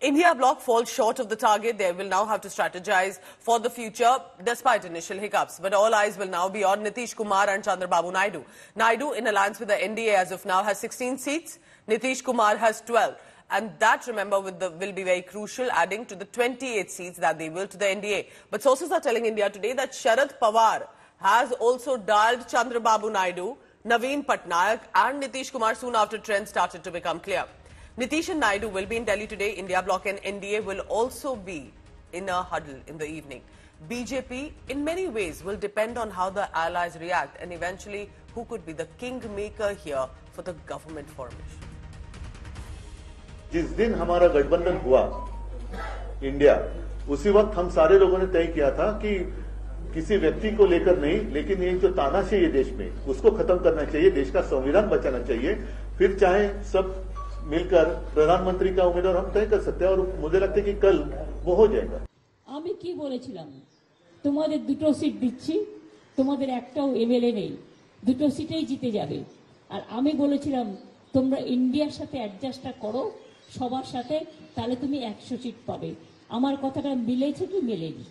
India bloc falls short of the target. They will now have to strategize for the future despite initial hiccups. But all eyes will now be on Nitish Kumar and Chandrababu Naidu. Naidu, in alliance with the NDA as of now, has 16 seats. Nitish Kumar has 12. And that, remember, will be very crucial, adding to the 28 seats that they will to the NDA. But sources are telling India today that Sharad Pawar has also dialed Chandrababu Naidu, Naveen Patnaik and Nitish Kumar soon after trends started to become clear. Nitish and Naidu will be in Delhi today. India bloc and NDA will also be in a huddle in the evening. BJP, in many ways, will depend on how the allies react and eventually who could be the kingmaker here for the government formation. जिस दिन हमारा गठबंधन हुआ India, उसी वक्त हम सारे लोगों ने तय किया था कि किसी व्यक्ति को लेकर नहीं, लेकिन ये जो तानाशाही है देश में, उसको खत्म करना चाहिए, देश का संविधान बचाना चाहिए। फिर चाहे सब मिलकर प्रधानमंत्री का उम्मीदवार हम तय कर सकते हैं और मुझे लगता है कि कल वो हो जाएगा। আমি কি বলেছিলাম, তোমাদের দুটো সিট দিচ্ছি, তোমাদের একটাও এমএলএ নেই, দুটো সিটেই জিতে যাবে। আর আমি বলেছিলাম তোমরা ইন্ডিয়ার সাথে অ্যাডজাস্টটা করো সবার সাথে, তাহলে তুমি 100 সিট পাবে। আমার কথাটা মিলেছে কি মেলেনি?